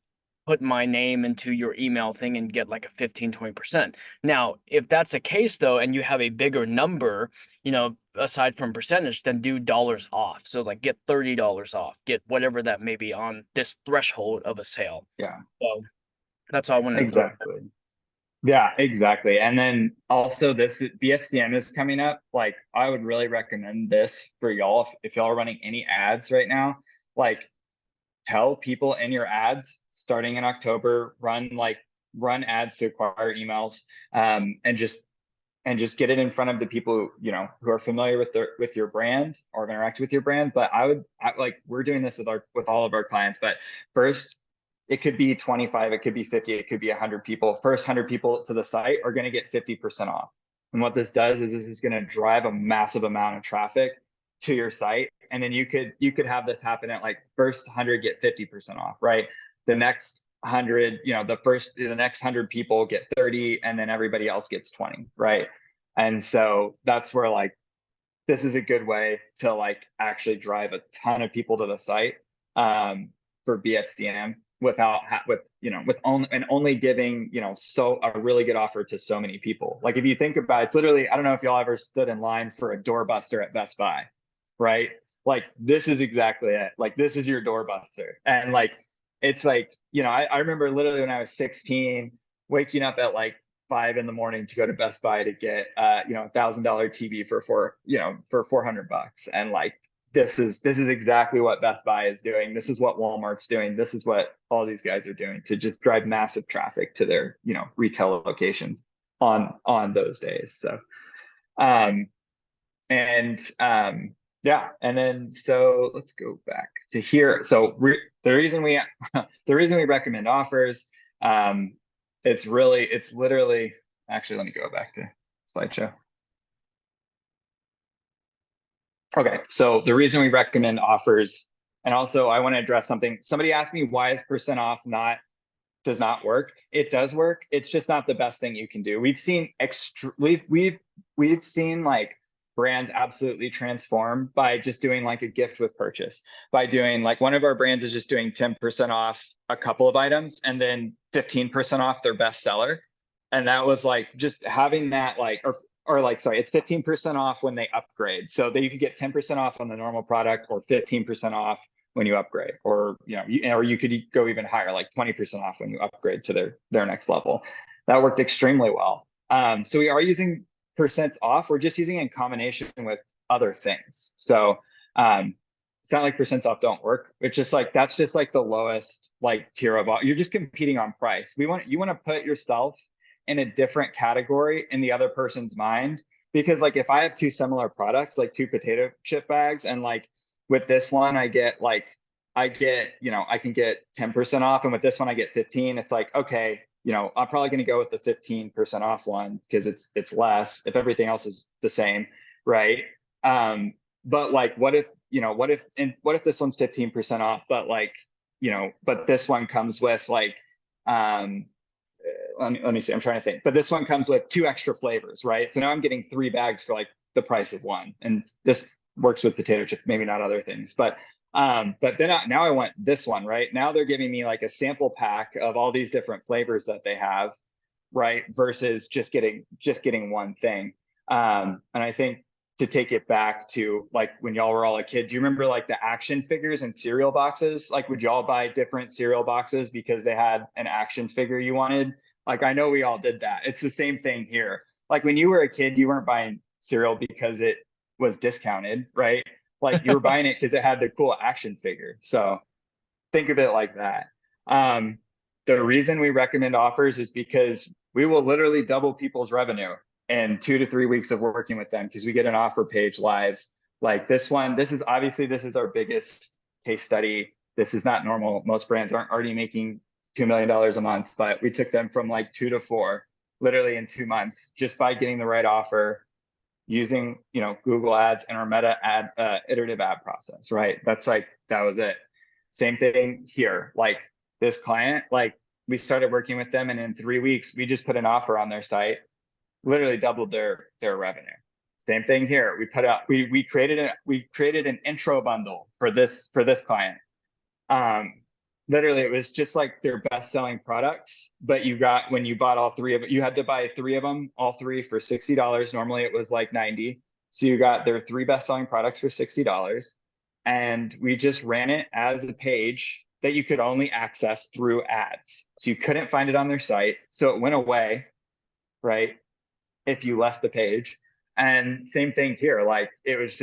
put my name into your email thing and get like a 15-20%. Now, if that's the case though, and you have a bigger number, aside from percentage, then do dollars off. So like get $30 off, get whatever that may be on this threshold of a sale. Yeah. So that's all I wanted to throw. Exactly. Yeah, exactly. And then also this BFCM is coming up. Like I would really recommend this for y'all if y'all are running any ads right now. Like tell people in your ads starting in October, run ads to acquire emails, and just get it in front of the people who are familiar with your brand or have interacted with your brand. But we're doing this with all of our clients. But first, it could be 25, it could be 50, it could be 100 people. First 100 people to the site are going to get 50% off. And what this does is this is going to drive a massive amount of traffic to your site. And then you could have this happen at like first 100 get 50% off, right? The next 100, the next 100 people get 30, and then everybody else gets 20, right? And so that's where like this is a good way to like actually drive a ton of people to the site for BFCM with only giving so a really good offer to so many people. Like if you think about it, it's literally, I don't know if y'all ever stood in line for a doorbuster at Best Buy, right? Like this is exactly it. Like this is your doorbuster. And like it's like, I remember literally when I was 16 waking up at like 5 in the morning to go to Best Buy to get $1,000 TV for $400. And like this is exactly what Best Buy is doing. This is what Walmart's doing. This is what all these guys are doing to just drive massive traffic to their retail locations on those days. So yeah, and then so let's go back to here. So the reason we recommend offers, it's literally, actually, let me go back to slideshow. Okay, so the reason we recommend offers, and also I want to address something. Somebody asked me why is % off does not work. It does work. It's just not the best thing you can do. We've seen we've seen like brands absolutely transform by just doing like a gift with purchase, by doing like one of our brands is just doing 10% off a couple of items and then 15% off their best seller. And that was like just having that like, or like, sorry, it's 15% off when they upgrade. So that you could get 10% off on the normal product or 15% off when you upgrade, or or you could go even higher, like 20% off when you upgrade to their next level. That worked extremely well. So we are using % off. We're just using it in combination with other things. So it's not like % off don't work. It's just like that's just like the lowest like tier of all. You're just competing on price. You want to put yourself in a different category in the other person's mind because like if I have two similar products, like two potato chip bags, and like with this one I get like I get, you know, I can get 10% off, and with this one I get 15. It's like, okay, you know, I'm probably going to go with the 15% off one because it's less if everything else is the same, right? But like, what if, you know, what if this one's 15% off, but like, you know, but this one comes with like, um, let me see, I'm trying to think, but this one comes with 2 extra flavors, right? So now I'm getting 3 bags for like the price of one, and this works with potato chips, maybe not other things, but then now I want this one, right? Now they're giving me like a sample pack of all these different flavors that they have, right? Versus just getting one thing. And I think to take it back to like when y'all were all a kid, do you remember like the action figures and cereal boxes? Like, would y'all buy different cereal boxes because they had an action figure you wanted? Like, I know we all did that. It's the same thing here. Like when you were a kid, you weren't buying cereal because it was discounted, right? Like you were buying it because it had the cool action figure. So think of it like that. The reason we recommend offers is because we will literally double people's revenue in 2 to 3 weeks of working with them, because we get an offer page live. Like this one, this is our biggest case study. This is not normal. Most brands aren't already making $2 million a month, but we took them from like 2 to 4 literally in 2 months just by getting the right offer, using, you know, Google ads and our meta ad iterative ad process, right? That was it. Same thing here. Like this client, like we started working with them, and in 3 weeks we just put an offer on their site, literally doubled their revenue. Same thing here. We created an intro bundle for this client. Literally it was just like their best selling products, but when you bought all 3 of it, you had to buy 3 of them, all 3 for $60. Normally it was like 90. So you got their 3 best selling products for $60. And we just ran it as a page that you could only access through ads. So you couldn't find it on their site. So it went away, right, if you left the page. And same thing here. Like it was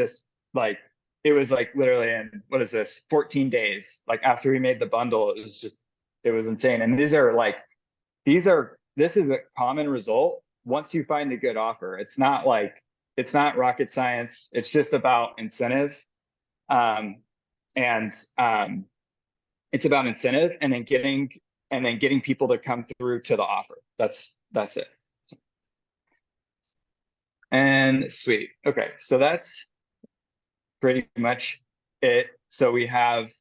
like literally in, what is this, 14 days, like after we made the bundle, it was insane. And this is a common result once you find a good offer. It's not rocket science. It's just about incentive. It's about incentive, and then getting people to come through to the offer. That's it. And sweet. Okay, so that's pretty much it. So we have,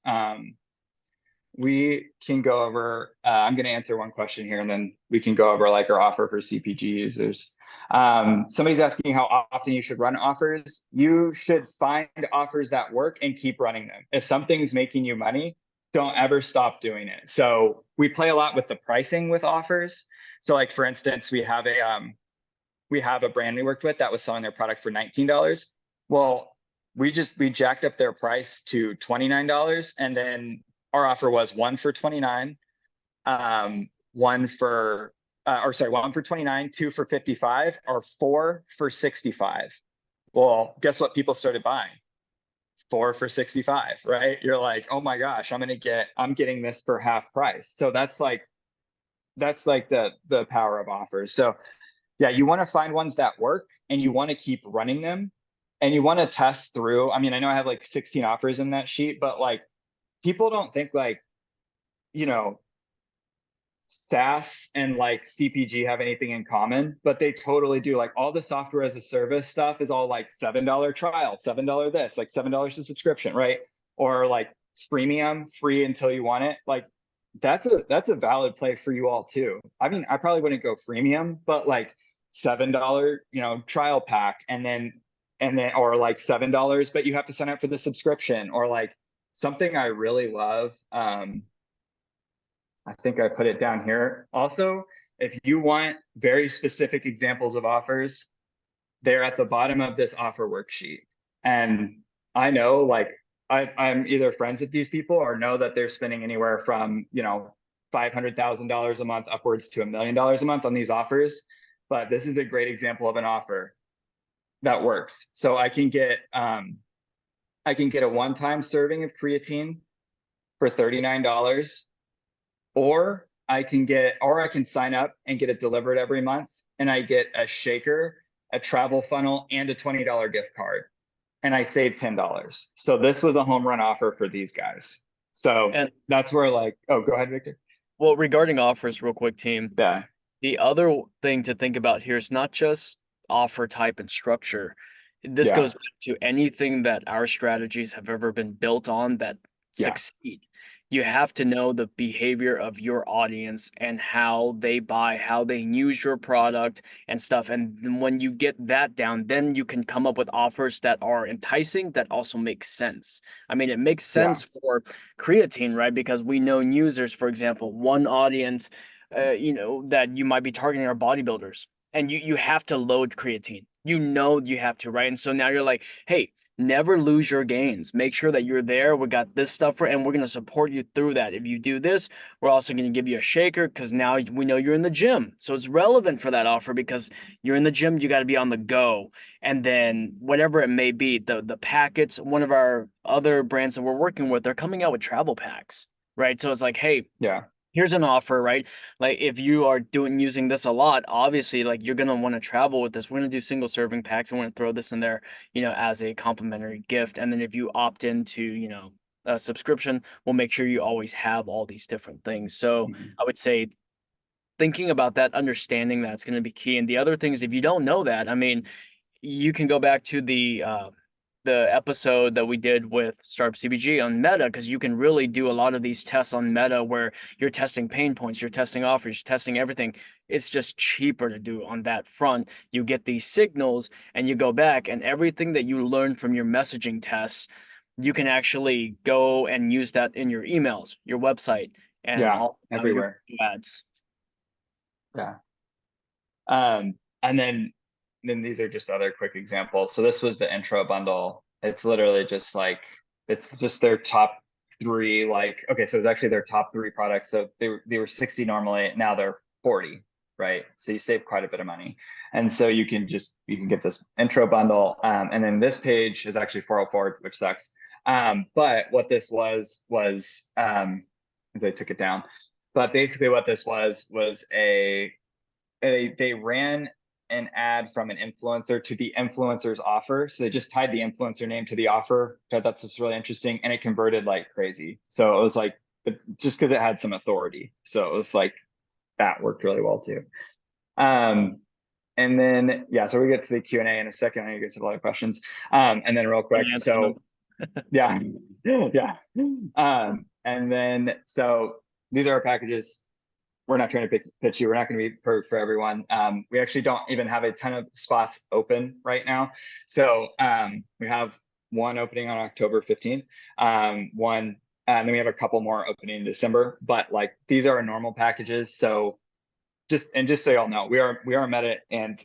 we can go over, I'm going to answer one question here, and then we can go over like our offer for CPG users. Somebody's asking how often you should run offers. You should find offers that work and keep running them. If something's making you money, don't ever stop doing it. So we play a lot with the pricing with offers. So like, for instance, we have a brand we worked with that was selling their product for $19. Well, we jacked up their price to $29, and then our offer was 1 for $29, 1 for 29, 2 for $55, or 4 for $65. Well, guess what people started buying? 4 for $65, right? You're like, oh my gosh, I'm getting this for half price. So that's like the power of offers. So yeah, you want to find ones that work, and you want to keep running them, and you want to test through. I mean, I know I have like 16 offers in that sheet, but like people don't think like, you know, SaaS and like CPG have anything in common, but they totally do. Like all the software as a service stuff is all like $7 trial, $7 this, like $7 a subscription, right? Or like freemium, free until you want it. Like that's a valid play for you all too. I mean, I probably wouldn't go freemium, but like $7, you know, trial pack, and then or like $7, but you have to sign up for the subscription. Or like something I really love, I think I put it down here. Also, if you want very specific examples of offers, they're at the bottom of this offer worksheet. And I know, like, I'm either friends with these people or know that they're spending anywhere from, you know, $500,000 a month upwards to $1 million a month on these offers. But this is a great example of an offer that works. So I can get a one-time serving of creatine for $39, or I can sign up and get it delivered every month, and I get a shaker a travel funnel, and a $20 gift card. And I saved $10. So this was a home run offer for these guys. So And that's where like, oh, go ahead, Victor. well, regarding offers, real quick, team, Yeah. the other thing to think about here is not just offer type and structure. This Yeah. goes back to anything that our strategies have ever been built on that Yeah. succeed. You have to know the behavior of your audience and how they buy, how they use your product and stuff. And then when you get that down, then you can come up with offers that are enticing, that also make sense. I mean, it makes Yeah. sense for creatine, right? Because we know users, for example, one audience that you might be targeting are bodybuilders, and you have to load creatine. You have to, right? And so now you're like, hey, never lose your gains. Make sure that you're there. We got this stuff and we're gonna support you through that. If you do this, we're also gonna give you a shaker because now we know you're in the gym. So it's relevant for that offer because you're in the gym, you got to be on the go. And then whatever it may be, the packets, one of our other brands that we're working with, they're coming out with travel packs, right? So it's like, hey, Yeah. here's an offer, right? Like if you are using this a lot, obviously like you're gonna want to travel with this. We're gonna do single serving packs. And we're gonna throw this in there, as a complimentary gift. And then if you opt into, a subscription, we'll make sure you always have all these different things. So I would say thinking about that, understanding that's gonna be key. And the other thing is if you don't know that, I mean, you can go back to the episode that we did with Startup CPG on Meta, because you can really do a lot of these tests on Meta where you're testing pain points, you're testing offers, you're testing everything. It's just cheaper to do on that front. You get these signals and you go back, and everything that you learn from your messaging tests, you can actually go and use that in your emails, your website, and Yeah. all your Everywhere. ads. Yeah. And then these are just other quick examples. So this was the intro bundle. It's literally just like, it's just their top three, like, okay, so it's actually their top three products. So they were 60 normally, now they're 40, right? So you save quite a bit of money. And so you can get this intro bundle. And then this page is actually 404, which sucks. But what this was, as I took it down, but basically what this was they ran an ad from an influencer to the influencer's offer. So they just tied the influencer name to the offer. So that's just really interesting. And it converted like crazy. So it was like, just because it had some authority. So it was like, that worked really well too. And then, yeah, so we get to the Q&A in a second. I know you guys have a lot of questions. And then real quick, so yeah, yeah. And then, so these are our packages. We're not trying to pitch you. We're not going to be perfect for everyone. We actually don't even have a ton of spots open right now. So we have one opening on October 15th, and then we have a couple more opening in December. But like these are our normal packages. So just so y'all know, we are Meta and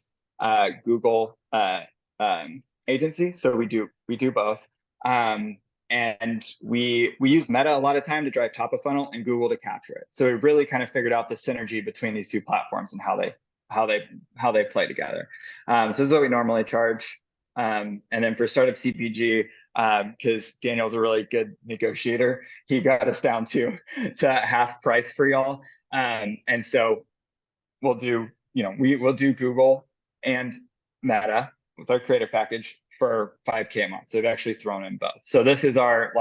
Google agency. So we do both. And we use Meta a lot of time to drive top of funnel and Google to capture it. So we really kind of figured out the synergy between these two platforms and how they play together. So this is what we normally charge. And then for Startup CPG, because Daniel's a really good negotiator, he got us down to half price for y'all. And so we'll do Google and Meta with our creative package for $5K a month. So they've actually thrown in both. So this is our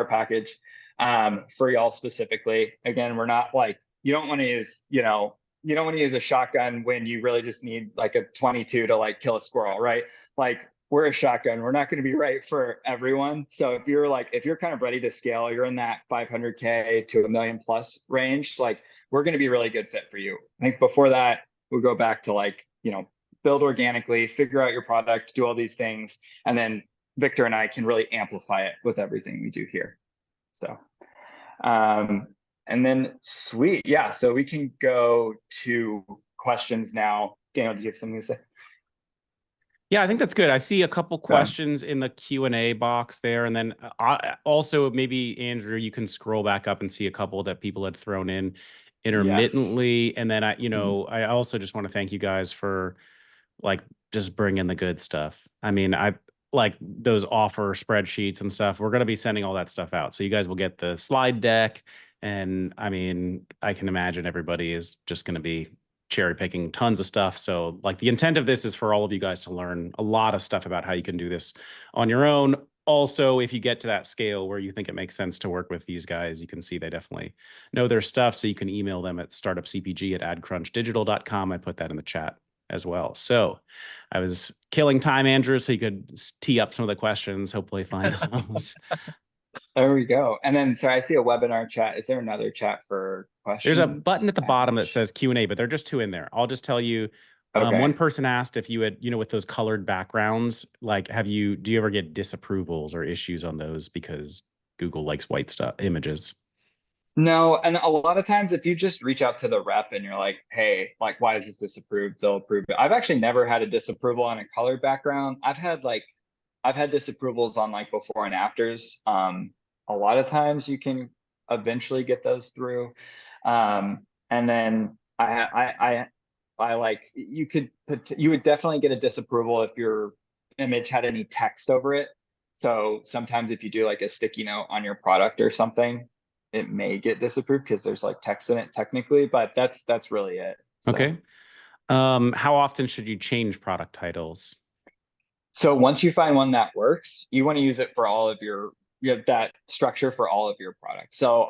package for y'all specifically. Again, we're not like, you don't want to use a shotgun when you really just need like a 22 to like kill a squirrel, right? Like we're a shotgun. We're not going to be right for everyone. So if you're kind of ready to scale, you're in that 500K to $1 million plus range, like we're going to be a really good fit for you. I think before that, we'll go back to like, build organically, figure out your product, do all these things. And then Victor and I can really amplify it with everything we do here. So, and then sweet. Yeah. So we can go to questions now. Daniel, do you have something to say? Yeah, I think that's good. I see a couple questions in the Q&A box there. And then also maybe, Andrew, you can scroll back up and see a couple that people had thrown in intermittently. Yes. And then I also just want to thank you guys for like just bringing the good stuff. I mean, I like those offer spreadsheets and stuff. We're going to be sending all that stuff out. So you guys will get the slide deck. And I mean, I can imagine everybody is just going to be cherry picking tons of stuff. So like the intent of this is for all of you guys to learn a lot of stuff about how you can do this on your own. Also, if you get to that scale where you think it makes sense to work with these guys, you can see they definitely know their stuff. So you can email them at startupcpg@adcrunchdigital.com. I put that in the chat as well. So I was killing time, Andrew, so you could tee up some of the questions, hopefully find those. There we go. And then, sorry, I see a webinar chat. Is there another chat for There's a questions? button at the bottom that says Q&A, but there are just two in there. I'll just tell you, Okay. one person asked if you had, with those colored backgrounds, like, do you ever get disapprovals or issues on those because Google likes white stuff, images? No, and a lot of times if you just reach out to the rep and you're like, hey, like, why is this disapproved? They'll approve it. I've actually never had a disapproval on a colored background. I've had disapprovals on like before and afters. A lot of times you can eventually get those through. And then I like, you would definitely get a disapproval if your image had any text over it. So sometimes if you do like a sticky note on your product or something, it may get disapproved because there's like text in it technically, but that's really it. So. Okay. How often should you change product titles? So once you find one that works, you want to use it for all of you have that structure for all of your products. So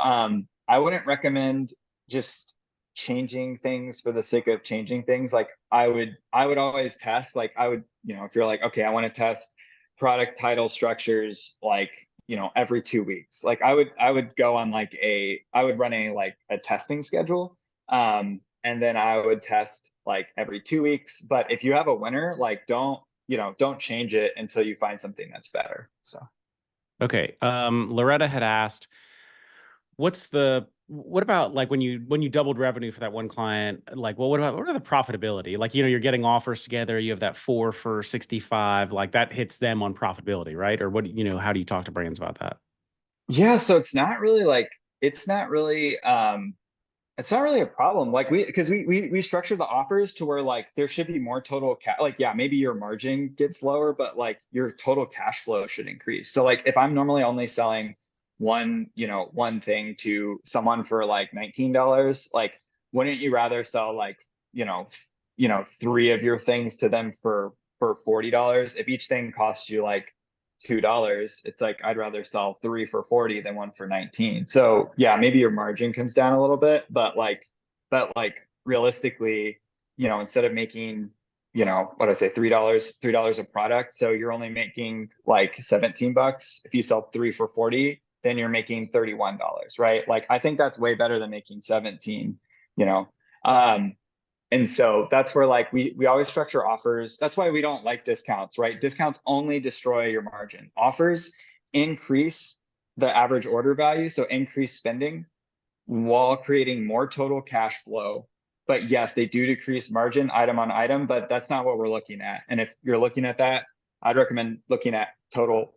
I wouldn't recommend just changing things for the sake of changing things. Like I would always test, like I would, if you're like, okay, I want to test product title structures, like, every 2 weeks, like I would go on like I would run a testing schedule. And then I would test like every 2 weeks. But if you have a winner, like don't change it until you find something that's better. So. Okay. Loretta had asked, what about like when you doubled revenue for that one client, like, well, what are the profitability? Like, you're getting offers together, you have that 4 for 65, like that hits them on profitability, right? Or what, how do you talk to brands about that? Yeah, so it's not really a problem. Like because we structure the offers to where like there should be more total like, yeah, maybe your margin gets lower, but like your total cash flow should increase. So like if I'm normally only selling one thing to someone for like $19, like wouldn't you rather sell like, 3 of your things to them for $40? If each thing costs you like $2, it's like I'd rather sell 3 for 40 than 1 for 19. So yeah, maybe your margin comes down a little bit, but realistically, instead of making, what I say, $3 a product, so you're only making like $17. If you sell 3 for 40, then you're making $31, right? Like I think that's way better than making 17, you know. And so that's where like we always structure offers. That's why we don't like discounts, right? Discounts only destroy your margin. Offers increase the average order value, so increase spending while creating more total cash flow. But yes, they do decrease margin item on item, but that's not what we're looking at. And if you're looking at that, I'd recommend looking at total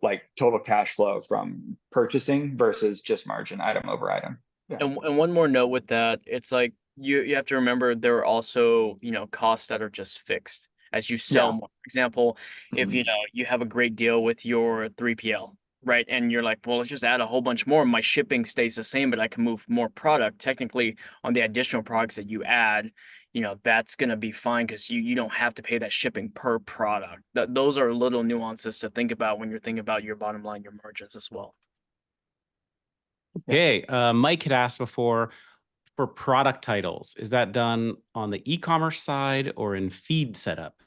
cash flow from purchasing versus just margin item over item. Yeah. And one more note with that, it's like you have to remember there are also, costs that are just fixed as you sell more. For example, if you have a great deal with your 3PL, right? And you're like, well, let's just add a whole bunch more. My shipping stays the same, but I can move more product. Technically, on the additional products that you add, that's gonna be fine because you don't have to pay that shipping per product. Those are little nuances to think about when you're thinking about your bottom line, your margins as well. Okay. Mike had asked before, for product titles, is that done on the e-commerce side or in feed setup?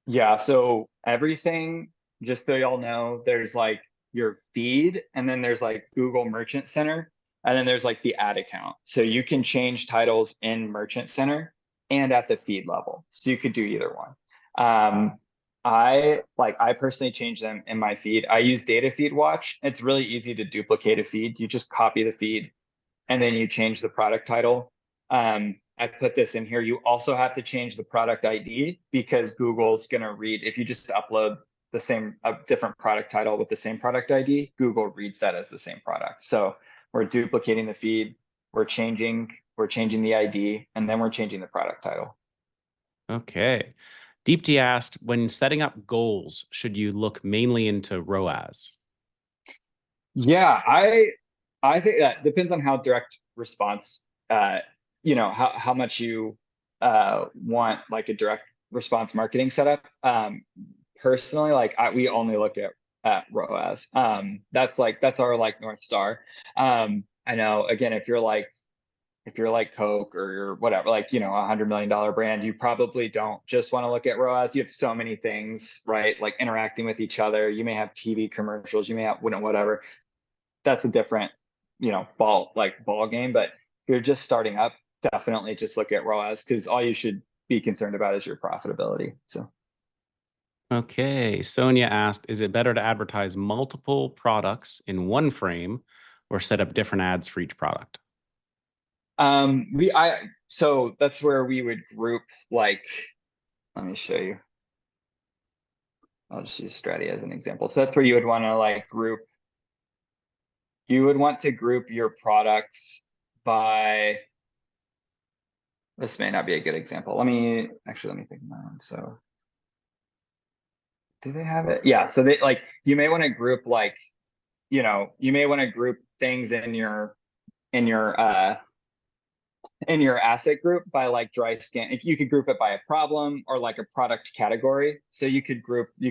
Yeah, so everything, just so y'all know, there's like your feed, and then there's like Google Merchant Center, and then there's like the ad account. So you can change titles in Merchant Center and at the feed level. So you could do either one. I personally change them in my feed. I use Data Feed Watch. It's really easy to duplicate a feed. You just copy the feed and then you change the product title. I put this in here. You also have to change the product ID because Google's going to read, if you just upload a different product title with the same product ID, Google reads that as the same product. So we're duplicating the feed, we're changing the ID, and then we're changing the product title. Okay. Deepti asked, when setting up goals, should you look mainly into ROAS? Yeah, I think that depends on how direct response, how much you want like a direct response marketing setup. Personally, like we only look at ROAS. That's our like North Star. I know, again, if you're like Coke or you're whatever, like, you know, $100 million brand, you probably don't just want to look at ROAS. You have so many things, right? Like interacting with each other. You may have TV commercials, you may have whatever. That's a different, you know, ball game. But if you're just starting up, definitely just look at ROAS, because all you should be concerned about is your profitability. So Okay, Sonia asked, is it better to advertise multiple products in one frame or set up different ads for each product? So that's where we would group, like, let me show you. I'll just use Strategy as an example. So that's where you would want to like group. You would want to group your products by, this may not be a good example. Let me think of my own. So do they have it? Yeah. So they like, you may want to group like, you know, you may want to group things in your asset group by like dry scan. If you could group it by a problem or like a product category. So you could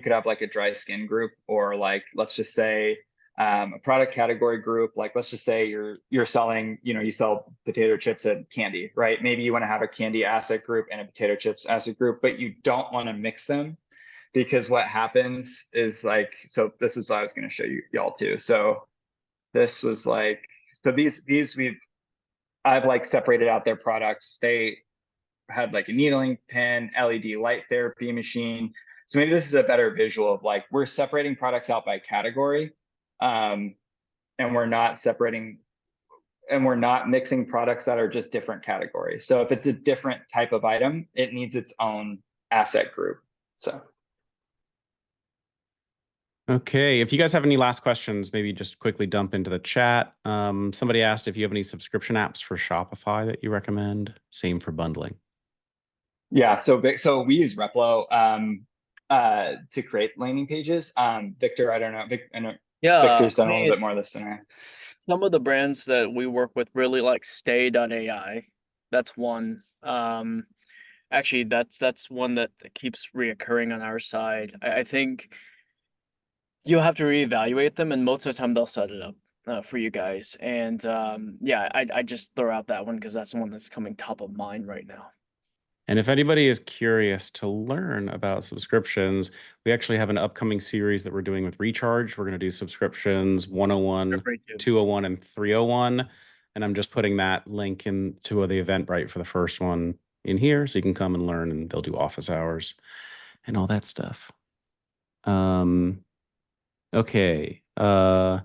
have like a dry skin group, or like, let's just say a product category group. Like, let's just say you're selling, you know, you sell potato chips and candy, right? Maybe you want to have a candy asset group and a potato chips asset group, but you don't want to mix them, because what happens is like, so this is what I was going to show you y'all too. So this was like, so these I've like separated out their products. They had like a needling pen, LED light therapy machine. So maybe this is a better visual of like, we're separating products out by category, and we're not mixing products that are just different categories. So if it's a different type of item, it needs its own asset group. So. Okay, if you guys have any last questions, maybe just quickly dump into the chat. Somebody asked if you have any subscription apps for Shopify that you recommend. Same for bundling. Yeah, so we use Replo to create landing pages. Victor, I don't know. Yeah, Victor's done I a little mean, bit more of this than I. some of the brands that we work with really like stay.ai. That's one. Actually, that's one that keeps reoccurring on our side. I think you'll have to reevaluate them, and most of the time they'll set it up for you guys. And yeah, I just throw out that one because that's the one that's coming top of mind right now. And if anybody is curious to learn about subscriptions, we actually have an upcoming series that we're doing with Recharge. We're going to do subscriptions 101, February 2. 201, and 301. And I'm just putting that link into the Eventbrite for the first one in here, so you can come and learn, and they'll do office hours and all that stuff. Okay. I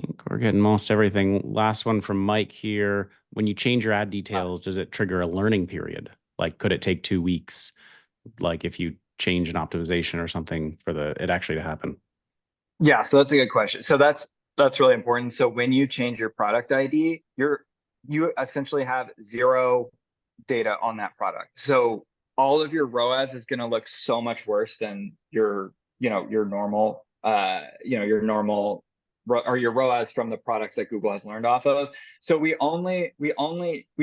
think we're getting most everything. Last one from Mike here. When you change your ad details, does it trigger a learning period? Like, could it take 2 weeks, like if you change an optimization or something for it actually to happen? Yeah, so that's a good question. So that's really important. So when you change your product ID, you essentially have zero data on that product. So all of your ROAS is going to look so much worse than your normal or your ROAS from the products that Google has learned off of. So we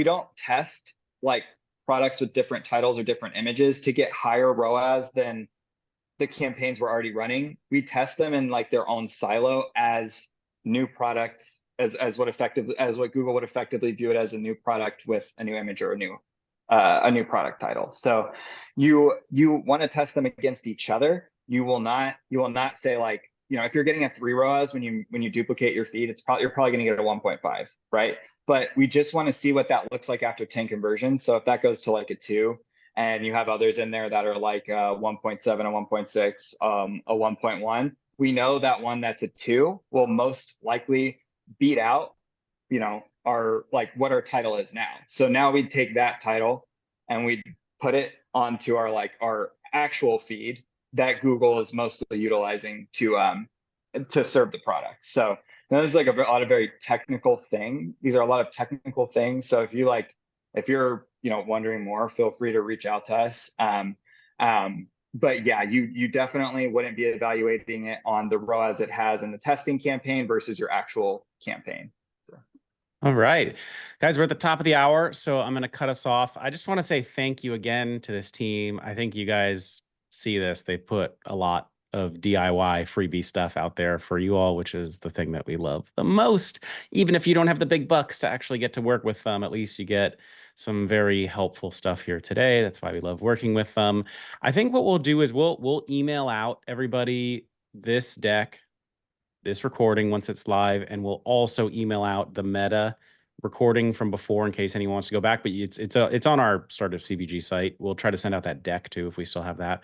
don't test like products with different titles or different images to get higher ROAS than the campaigns we're already running. We test them in like their own silo as new products, as what Google would effectively view it as a new product with a new image or a new product title. So you want to test them against each other. You will not say like, you know, if you're getting a 3 ROAS when you duplicate your feed, you're probably going to get a 1.5, right? But we just want to see what that looks like after 10 conversions. So if that goes to like a 2, and you have others in there that are like 1.7, a 1.6, a 1.1, we know that one that's a 2 will most likely beat out, you know, what our title is now. So now we take that title and we put it onto our actual feed that Google is mostly utilizing to serve the product. So there's like a lot of very technical things. These are a lot of technical things. So if you're wondering more, feel free to reach out to us. But yeah, you definitely wouldn't be evaluating it on the ROAS it has in the testing campaign versus your actual campaign. So. All right, guys, we're at the top of the hour, so I'm going to cut us off. I just want to say thank you again to this team. I think you guys see this. They put a lot of DIY freebie stuff out there for you all, which is the thing that we love the most. Even if you don't have the big bucks to actually get to work with them, at least you get some very helpful stuff here today. That's why we love working with them. I think what we'll do is we'll email out everybody this deck, this recording once it's live, and we'll also email out the meta recording from before in case anyone wants to go back. But it's on our Startup CPG site. We'll try to send out that deck too if we still have that.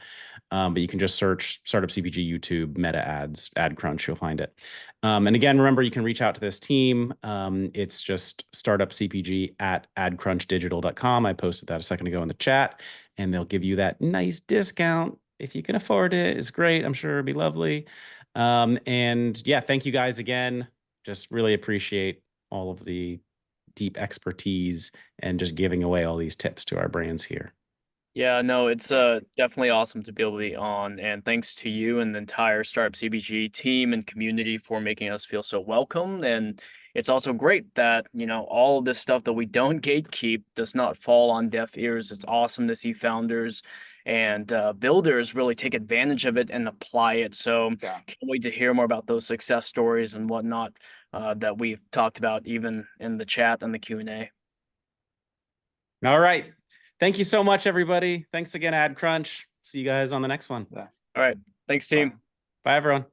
But you can just search Startup CPG YouTube meta ads, AdCrunch, you'll find it. And again, remember, you can reach out to this team. It's just Startup CPG at adcrunchdigital.com. I posted that a second ago in the chat, and they'll give you that nice discount. If you can afford it, it's great. I'm sure it'd be lovely. And yeah, thank you guys again. Just really appreciate all of the deep expertise and just giving away all these tips to our brands here. Yeah, no, it's definitely awesome to be able to be on, and thanks to you and the entire Startup CPG team and community for making us feel so welcome. And it's also great that, you know, all of this stuff that we don't gatekeep does not fall on deaf ears. It's awesome to see founders and builders really take advantage of it and apply it. So Yeah. can't wait to hear more about those success stories and whatnot that we've talked about even in the chat and the Q&A. All right. Thank you so much, everybody. Thanks again, AdCrunch. See you guys on the next one. Yeah. All right. Thanks, team. Bye, everyone.